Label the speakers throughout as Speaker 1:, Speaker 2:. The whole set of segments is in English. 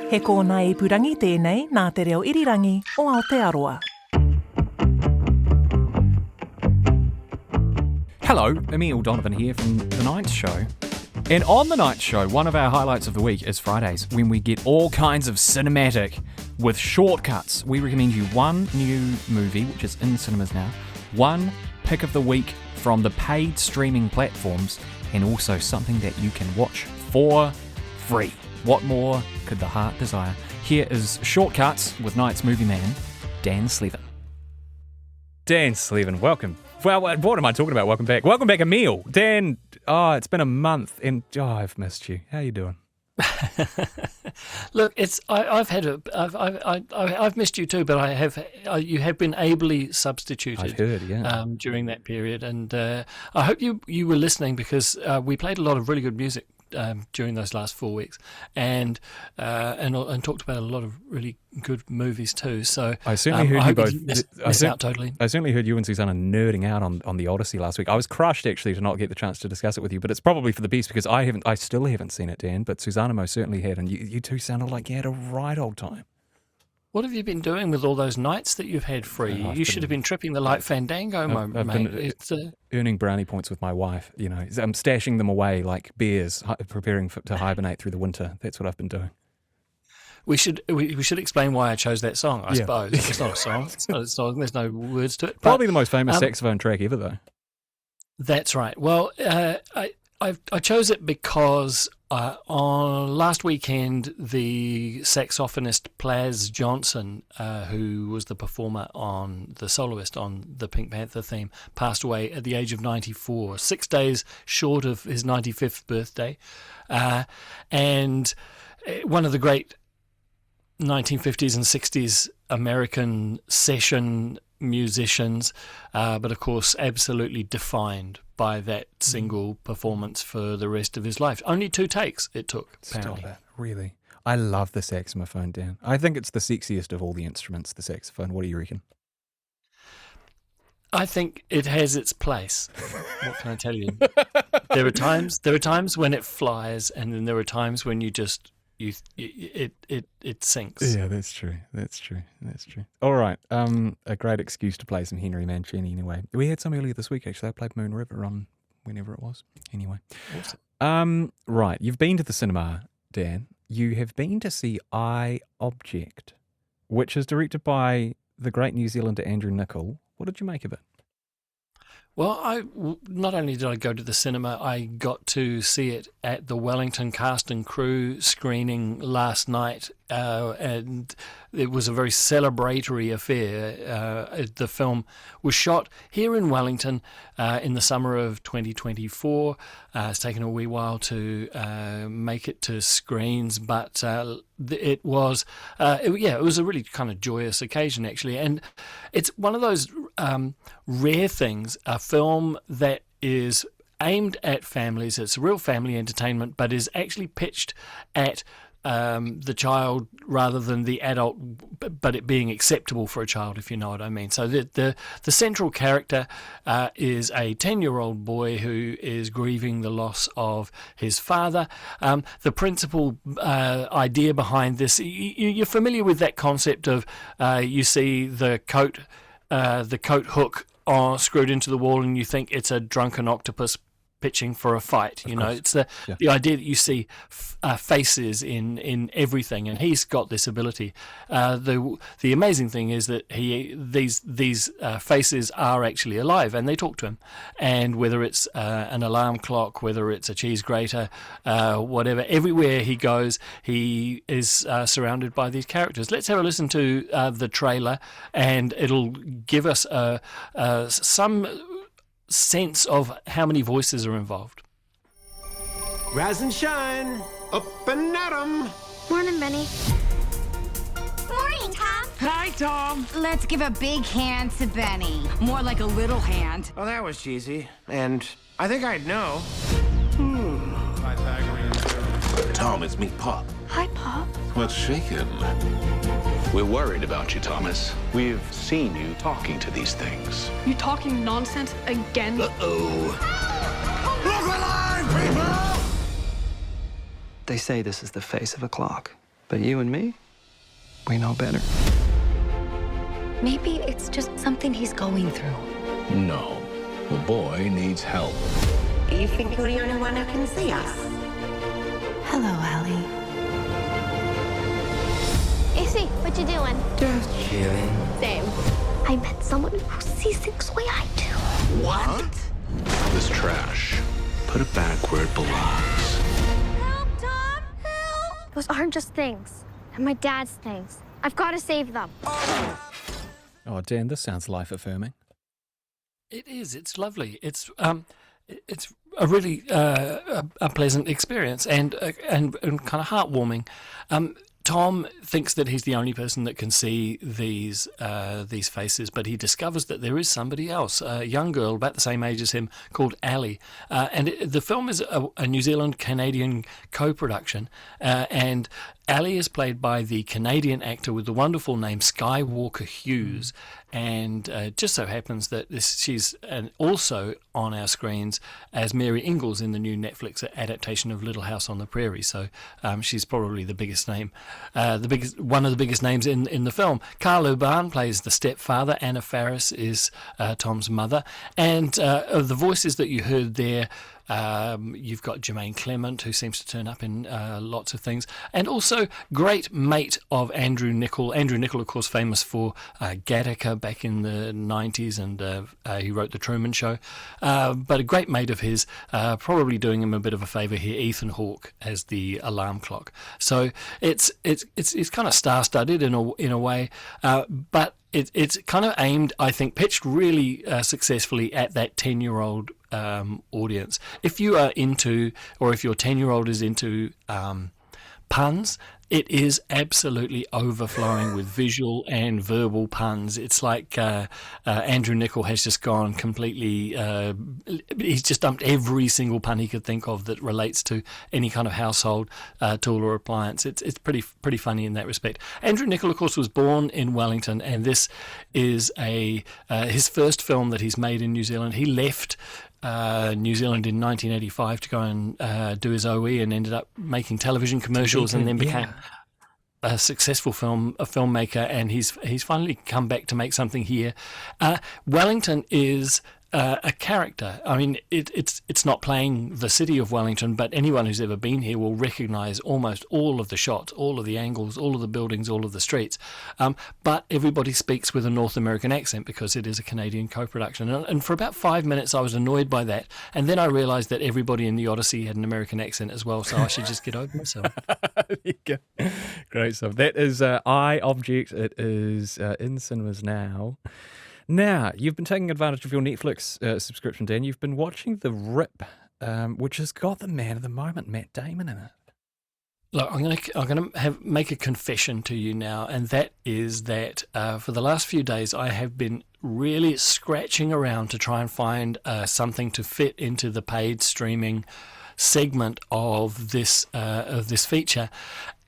Speaker 1: He kōna e purangi tēnei nā te reo irirangi o Aotearoa.
Speaker 2: Hello, Emil Donovan here from The Night Show. And on The Night Show, one of our highlights of the week is Fridays, when we get all kinds of cinematic with shortcuts. We recommend you one new movie, which is in cinemas now, one pick of the week from the paid streaming platforms, and also something that you can watch for free. What more could the heart desire? Here is Shortcuts with Night's movie man, Dan Slevin. Dan Slevin, welcome. Well, what am I talking about? Welcome back. Welcome back, Emil. Dan, it's been a month, and I've missed you. How you doing?
Speaker 3: Look, I've missed you too, but you have been ably substituted.
Speaker 2: I've heard, yeah.
Speaker 3: During that period, and I hope you were listening, because we played a lot of really good music during those last 4 weeks, and talked about a lot of really good movies too. So
Speaker 2: I certainly heard you both
Speaker 3: miss out totally.
Speaker 2: I certainly heard you and Susanna nerding out on the Odyssey last week. I was crushed actually to not get the chance to discuss it with you, but it's probably for the best, because I still haven't seen it, Dan. But Susanna most certainly had, and you two sounded like you had a right old time. What
Speaker 3: have you been doing with all those nights that you've had free? You should have been tripping the light fandango,
Speaker 2: I've
Speaker 3: mate.
Speaker 2: Been earning brownie points with my wife. You know, I'm stashing them away like bears, preparing to hibernate through the winter. That's what I've been doing.
Speaker 3: We should explain why I chose that song, I suppose. It's not a song. It's not a song. There's no words to it.
Speaker 2: Probably the most famous saxophone track ever, though.
Speaker 3: That's right. Well, I chose it because on last weekend, the saxophonist Plaz Johnson, who was the performer the soloist on the Pink Panther theme, passed away at the age of 94, 6 days short of his 95th birthday. And one of the great 1950s and 60s American session musicians, but of course absolutely defined by that single performance for the rest of his life. Only 2 takes it took, apparently.
Speaker 2: Stop it, really. I love the saxophone, Dan. I think it's the sexiest of all the instruments, the saxophone. What do you reckon?
Speaker 3: I think it has its place. What can I tell you? There are times when it flies, and then there are times when it sinks.
Speaker 2: Yeah, that's true. All right. A great excuse to play some Henry Mancini anyway. We had some earlier this week, actually. I played Moon River on whenever it was. Anyway. Awesome. Right. You've been to the cinema, Dan. You have been to see I, Object, which is directed by the great New Zealander Andrew Niccol. What did you make of it?
Speaker 3: Well, not only did I go to the cinema, I got to see it at the Wellington cast and crew screening last night, and it was a very celebratory affair. The film was shot here in Wellington in the summer of 2024. It's taken a wee while to make it to screens, but it was a really kind of joyous occasion, actually. And it's one of those rare things, a film that is aimed at families. It's real family entertainment, but is actually pitched at the child rather than the adult, but it being acceptable for a child, if you know what I mean. So the central character is a 10-year-old boy who is grieving the loss of his father. The principal idea behind this, you're familiar with that concept of you see the coat hook screwed into the wall, and you think it's a drunken octopus pitching for a fight. You know, it's the idea that you see faces in everything, and he's got this ability. The amazing thing is that these faces are actually alive, and they talk to him. And whether it's an alarm clock, whether it's a cheese grater, whatever, everywhere he goes, he is surrounded by these characters. Let's have a listen to the trailer, and it'll give us some sense of how many voices are involved.
Speaker 4: Rise and shine, up and at 'em.
Speaker 5: Morning, Benny.
Speaker 6: Morning, Tom.
Speaker 7: Hi, Tom.
Speaker 5: Let's give a big hand to Benny. More like a little hand.
Speaker 4: Oh, that was cheesy. And I think I'd know.
Speaker 8: Tom, it's me, Pop.
Speaker 6: Hi, Pop.
Speaker 8: What's shaking? We're worried about you, Thomas. We've seen you talking to these things.
Speaker 6: You talking nonsense again?
Speaker 8: Uh-oh.
Speaker 4: Look alive, people!
Speaker 9: They say this is the face of a clock.
Speaker 7: But you and me, we know better.
Speaker 9: Maybe it's just something he's going through.
Speaker 8: No, the boy needs help.
Speaker 9: You think you're the only one who can see us? Hello, Allie.
Speaker 6: Izzy, what you doing?
Speaker 7: Just chilling.
Speaker 6: Same. I met someone who sees things the way I do.
Speaker 8: What? This trash. Put it back where it belongs.
Speaker 6: Help, Tom! Help! Those aren't just things. They're my dad's things. I've got to save them.
Speaker 2: Oh, Dan, this sounds life-affirming.
Speaker 3: It is. It's lovely. It's a really a pleasant experience and kind of heartwarming. Tom thinks that he's the only person that can see these faces, but he discovers that there is somebody else, a young girl about the same age as him called Ali. The film is a New Zealand-Canadian co-production, and Ali is played by the Canadian actor with the wonderful name Skywalker Hughes, and just so happens that she's also on our screens as Mary Ingalls in the new Netflix adaptation of Little House on the Prairie. So she's probably the biggest name, one of the biggest names in the film. Carl Urban plays the stepfather. Anna Faris is Tom's mother, and the voices that you heard there. You've got Jermaine Clement, who seems to turn up in lots of things, and also great mate of Andrew Niccol. Andrew Niccol, of course, famous for Gattaca back in the 90s, and he wrote The Truman Show. But a great mate of his, probably doing him a bit of a favour here, Ethan Hawke as the alarm clock. So it's kind of star-studded in a way, but it's kind of aimed, I think, pitched really successfully at that 10-year-old audience. If you are into, or if your 10-year-old is into puns, it is absolutely overflowing with visual and verbal puns. It's like Andrew Niccol has just gone completely, he's just dumped every single pun he could think of that relates to any kind of household tool or appliance. It's pretty funny in that respect. Andrew Niccol, of course, was born in Wellington, and this is his first film that he's made in New Zealand. He left New Zealand in 1985 to go and do his OE, and ended up making television commercials, and then became a successful filmmaker, and he's finally come back to make something here. Wellington is a character. I mean, it's not playing the city of Wellington, but anyone who's ever been here will recognise almost all of the shots, all of the angles, all of the buildings, all of the streets. But everybody speaks with a North American accent because it is a Canadian co-production. And for about 5 minutes, I was annoyed by that. And then I realised that everybody in the Odyssey had an American accent as well, so I should just get over myself.
Speaker 2: There you go. Great stuff. That is Eye Object. It is in cinemas now. Now, you've been taking advantage of your Netflix subscription, Dan. You've been watching The Rip, which has got the man of the moment, Matt Damon, in it.
Speaker 3: Look, I'm going to make a confession to you now, and that is that for the last few days I have been really scratching around to try and find something to fit into the paid streaming segment of this feature.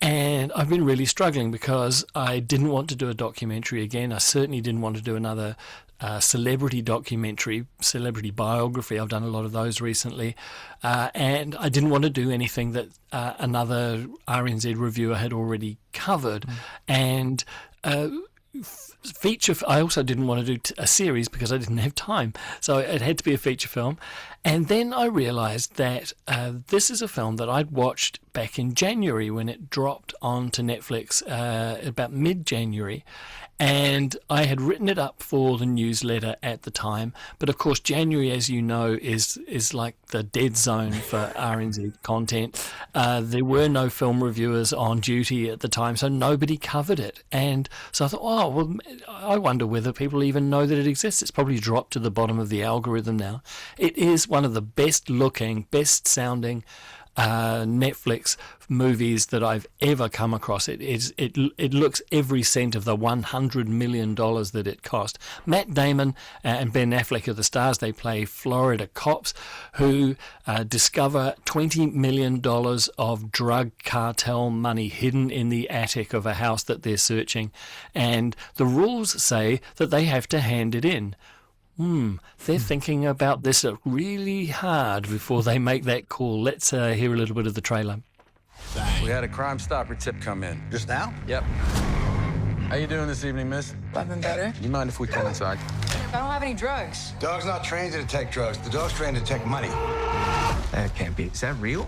Speaker 3: And I've been really struggling because I didn't want to do a documentary again. I certainly didn't want to do another celebrity documentary, celebrity biography. I've done a lot of those recently. And I didn't want to do anything that another RNZ reviewer had already covered. And feature. I also didn't want to do a series because I didn't have time, so it had to be a feature film. And then I realised that this is a film that I'd watched back in January when it dropped onto Netflix about mid-January. And I had written it up for the newsletter at the time, but of course January, as you know, is like the dead zone for RNZ content. There were no film reviewers on duty at the time, so nobody covered it. And so I thought, oh, well, I wonder whether people even know that it exists. It's probably dropped to the bottom of the algorithm now. It is one of the best looking, best sounding Netflix movies that I've ever come across. It looks every cent of the $100 million that it cost. Matt Damon and Ben Affleck are the stars. They play Florida cops who discover $20 million of drug cartel money hidden in the attic of a house that they're searching, and the rules say that they have to hand it in. They're thinking about this really hard before they make that call. Let's hear a little bit of the trailer.
Speaker 10: We had a Crime Stopper tip come in.
Speaker 11: Just now?
Speaker 10: Yep. How you doing this evening, miss?
Speaker 12: I've been better.
Speaker 10: You mind if we come inside?
Speaker 12: I don't have any drugs.
Speaker 11: Dog's not trained to detect drugs. The dog's trained to detect money.
Speaker 7: That can't be. Is that real?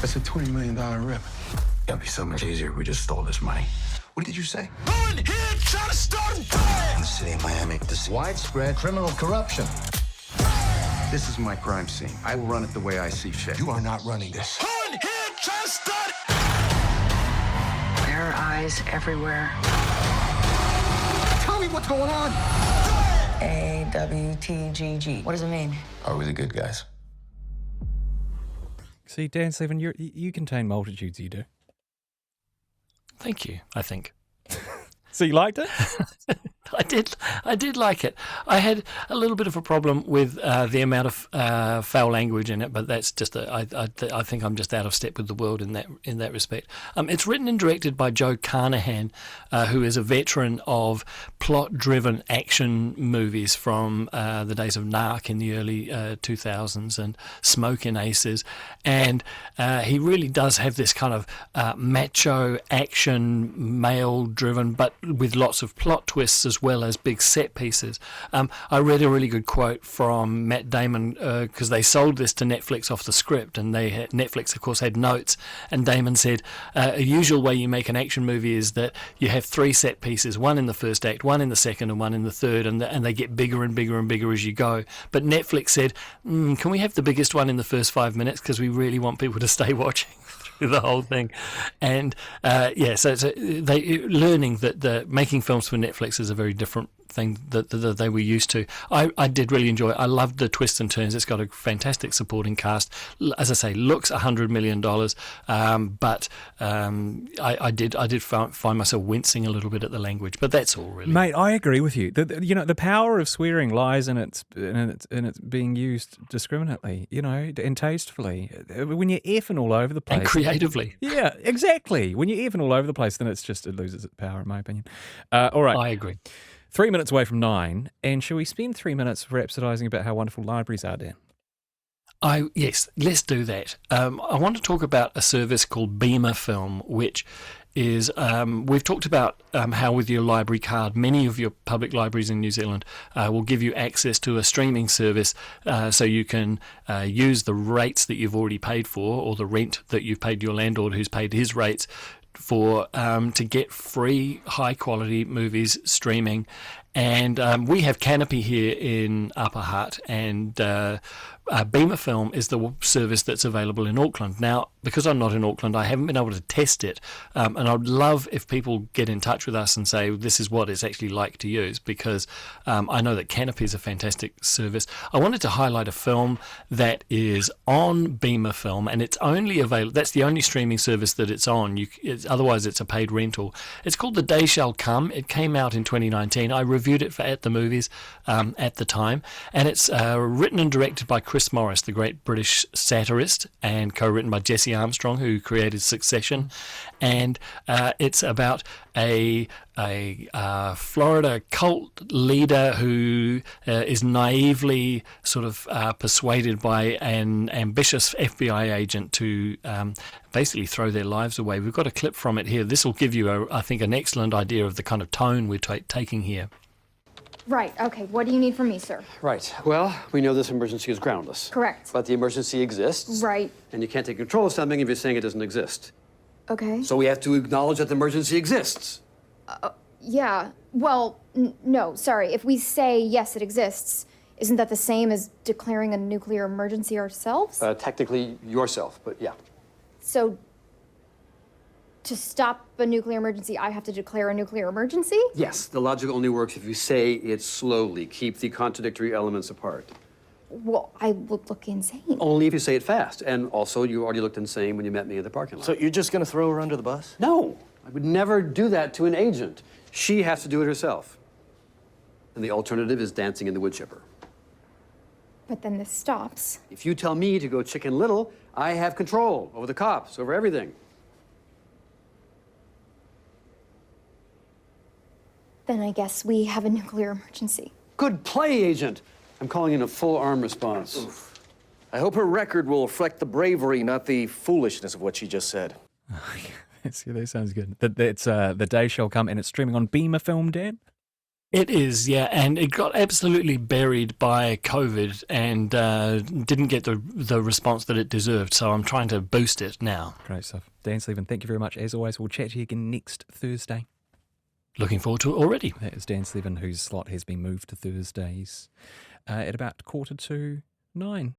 Speaker 10: That's a $20 million rip.
Speaker 11: It'd be so much easier if we just stole this money. What did you say?
Speaker 10: Who in here trying to start a riot?
Speaker 11: In the city of Miami, this widespread criminal corruption. This is my crime scene. I will run it the way I see fit.
Speaker 10: You are not running this. Who in here trying to start?
Speaker 12: There are eyes everywhere.
Speaker 10: Tell me what's going on.
Speaker 12: AWTGG. What does it mean?
Speaker 11: Are we the good guys?
Speaker 2: See, Dan Slevin, you contain multitudes, you do.
Speaker 3: Thank you, I think.
Speaker 2: So you liked it?
Speaker 3: I did like it. I had a little bit of a problem with the amount of foul language in it, but that's just I think I'm just out of step with the world in that respect. It's written and directed by Joe Carnahan, who is a veteran of plot-driven action movies from the days of Narc in the early 2000s and Smokin' Aces, and he really does have this kind of macho action, male-driven, but with lots of plot twists as well as big set pieces. I read a really good quote from Matt Damon because they sold this to Netflix off the script, and Netflix, of course, had notes. And Damon said, a usual way you make an action movie is that you have 3 set pieces, one in the first act, one in the second, and one in the third, and they get bigger and bigger and bigger as you go. But Netflix said, can we have the biggest one in the first 5 minutes because we really want people to stay watching through the whole thing. And so they learning that making films for Netflix is a very different thing that they were used to. I did really enjoy it. I loved the twists and turns. It's got a fantastic supporting cast. As I say, looks $100 million, but I did find myself wincing a little bit at the language. But that's all, really.
Speaker 2: Mate, I agree with you. The power of swearing lies in its being used discriminately, and tastefully. When you're effing all over the place.
Speaker 3: And creatively.
Speaker 2: Yeah, exactly. When you're effing all over the place, then it loses its power, in my opinion. All right.
Speaker 3: I agree.
Speaker 2: 3 minutes away from 9, and shall we spend 3 minutes rhapsodising about how wonderful libraries are, Dan?
Speaker 3: Yes, let's do that. I want to talk about a service called Beamafilm, which is, we've talked about how with your library card, many of your public libraries in New Zealand will give you access to a streaming service so you can use the rates that you've already paid for, or the rent that you've paid your landlord who's paid his rates for, to get free high quality movies streaming. And we have Canopy here in Upper Hutt, and Beamafilm is the service that's available in Auckland. Now, because I'm not in Auckland, I haven't been able to test it, and I'd love if people get in touch with us and say this is what it's actually like to use, because I know that Canopy is a fantastic service. I wanted to highlight a film that is on Beamafilm, and it's only available. That's the only streaming service that it's on. Otherwise, it's a paid rental. It's called The Day Shall Come. It came out in 2019. I reviewed it at the movies at the time, and it's written and directed by Chris Morris, the great British satirist, and co-written by Jesse Armstrong, who created Succession. And it's about a Florida cult leader who is naively sort of persuaded by an ambitious FBI agent to basically throw their lives away. We've got a clip from it here. This will give you, I think, an excellent idea of the kind of tone we're taking here.
Speaker 13: Right, okay. What do you need from me, sir?
Speaker 14: Right. Well, we know this emergency is groundless.
Speaker 13: Correct.
Speaker 14: But the emergency exists.
Speaker 13: Right.
Speaker 14: And you can't take control of something if you're saying it doesn't exist.
Speaker 13: Okay.
Speaker 14: So we have to acknowledge that the emergency exists.
Speaker 13: Yeah. Well, no, sorry. If we say, yes, it exists, isn't that the same as declaring a nuclear emergency ourselves?
Speaker 14: Technically, yourself, but yeah.
Speaker 13: So, to stop a nuclear emergency, I have to declare a nuclear emergency?
Speaker 14: Yes, the logic only works if you say it slowly. Keep the contradictory elements apart.
Speaker 13: Well, I would look insane.
Speaker 14: Only if you say it fast. And also, you already looked insane when you met me at the parking lot.
Speaker 7: So you're just going to throw her under the bus?
Speaker 14: No, I would never do that to an agent. She has to do it herself. And the alternative is dancing in the wood chipper.
Speaker 13: But then this stops.
Speaker 14: If you tell me to go Chicken Little, I have control over the cops, over everything.
Speaker 13: Then I guess we have a nuclear emergency.
Speaker 14: Good play, Agent. I'm calling in a full arm response. Oof.
Speaker 7: I hope her record will reflect the bravery, not the foolishness of what she just said.
Speaker 2: Yeah, that sounds good. That's The Day Shall Come, and it's streaming on Beamafilm, Dan?
Speaker 3: It is, yeah, and it got absolutely buried by COVID and didn't get the response that it deserved, so I'm trying to boost it now.
Speaker 2: Great stuff. Dan Slevin, thank you very much. As always, we'll chat to you again next Thursday.
Speaker 3: Looking forward to it already.
Speaker 2: That is Dan Slevin, whose slot has been moved to Thursdays at about 9:45.